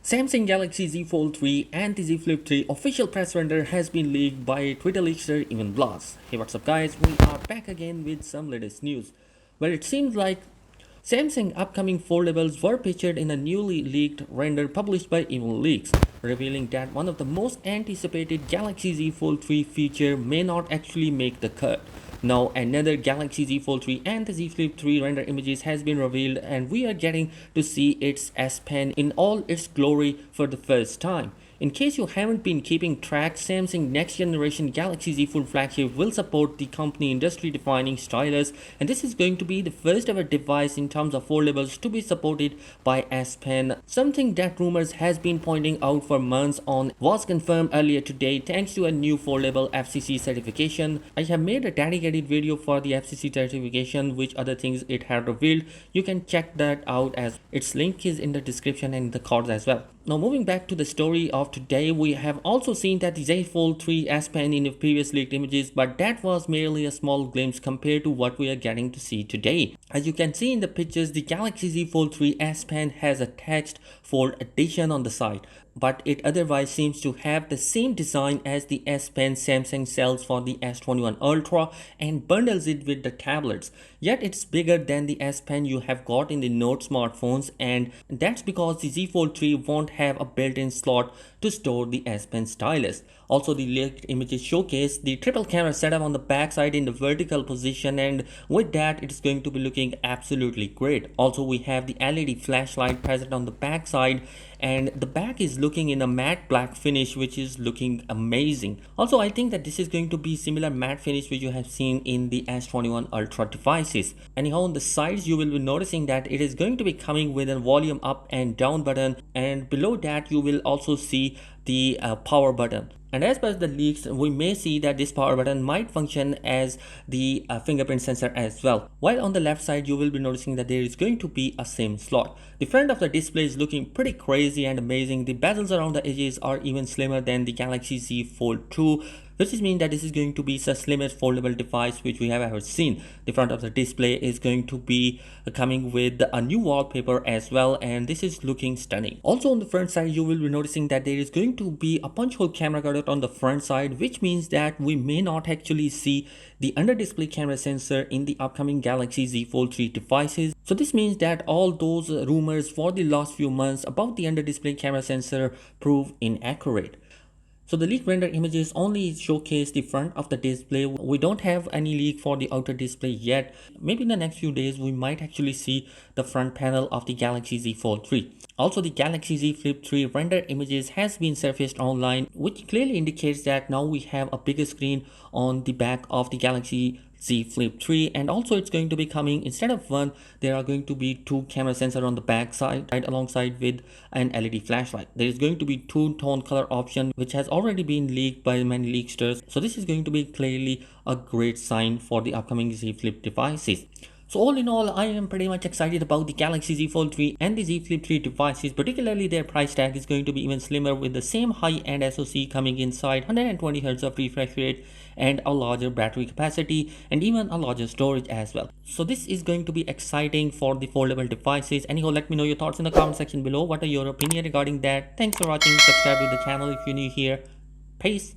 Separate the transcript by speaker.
Speaker 1: Samsung Galaxy Z Fold 3 and the Z Flip 3 official press render has been leaked by Twitter leakster Even Blast. Hey, what's up guys, we are back again with some latest news. Well, it seems like Samsung upcoming foldables were pictured in a newly leaked render published by Even Leaks, revealing that one of the most anticipated Galaxy Z Fold 3 feature may not actually make the cut. Now another Galaxy Z Fold 3 and the Z Flip 3 render images has been revealed, and we are getting to see its S Pen in all its glory for the first time. In case you haven't been keeping track, Samsung next generation Galaxy Z Fold flagship will support the company industry defining stylus, and this is going to be the first ever device in terms of foldables to be supported by S Pen. Something that rumors has been pointing out for months on was confirmed earlier today thanks to a new foldable FCC certification. I have made a dedicated video for the FCC certification, which other things it had revealed. You can check that out as its link is in the description and the cards as well. Now moving back to the story of today, we have also seen that the Z Fold 3 S Pen in the previous leaked images, but that was merely a small glimpse compared to what we are getting to see today. As you can see in the pictures, the Galaxy Z Fold 3 S Pen has a text Fold Edition on the side, but it otherwise seems to have the same design as the S Pen Samsung sells for the S21 Ultra and bundles it with the tablets. Yet it's bigger than the S Pen you have got in the Note smartphones, and that's because the Z Fold 3 won't have a built-in slot to store the S Pen stylus. Also, the leaked images showcase the triple camera setup on the backside in the vertical position, and with that it's going to be looking absolutely great. Also, we have the LED flashlight present on the backside, and the back is looking in a matte black finish, which is looking amazing. Also, I think that this is going to be similar matte finish which you have seen in the S21 Ultra devices. Anyhow, on the sides you will be noticing that it is going to be coming with a volume up and down button, and below that you will also see the power button. And as per the leaks, we may see that this power button might function as the fingerprint sensor as well. While on the left side, you will be noticing that there is going to be a SIM slot. The front of the display is looking pretty crazy and amazing. The bezels around the edges are even slimmer than the Galaxy Z Fold 2, which means that this is going to be the slimmest foldable device which we have ever seen. The front of the display is going to be coming with a new wallpaper as well, and this is looking stunning. Also on the front side, you will be noticing that there is going to be a punch hole camera cutout on the front side, which means that we may not actually see the under display camera sensor in the upcoming Galaxy Z Fold 3 devices. So this means that all those rumors for the last few months about the under display camera sensor prove inaccurate. So the leaked render images only showcase the front of the display. We don't have any leak for the outer display yet. Maybe in the next few days we might actually see the front panel of the Galaxy Z Fold 3. Also, the Galaxy Z Flip 3 render images has been surfaced online, which clearly indicates that now we have a bigger screen on the back of the Galaxy Z Flip 3, and also it's going to be coming, instead of one, there are going to be two camera sensors on the back side alongside with an LED flashlight. There is going to be two tone color option, which has already been leaked by many leaksters. So this is going to be clearly a great sign for the upcoming Z Flip devices. So all in all, I am pretty much excited about the Galaxy Z Fold 3 and the Z Flip 3 devices, particularly their price tag is going to be even slimmer with the same high-end SoC coming inside, 120Hz of refresh rate and a larger battery capacity and even a larger storage as well. So this is going to be exciting for the foldable devices. Anyhow, let me know your thoughts in the comment section below. What are your opinion regarding that? Thanks for watching. Subscribe to the channel if you're new here. Peace.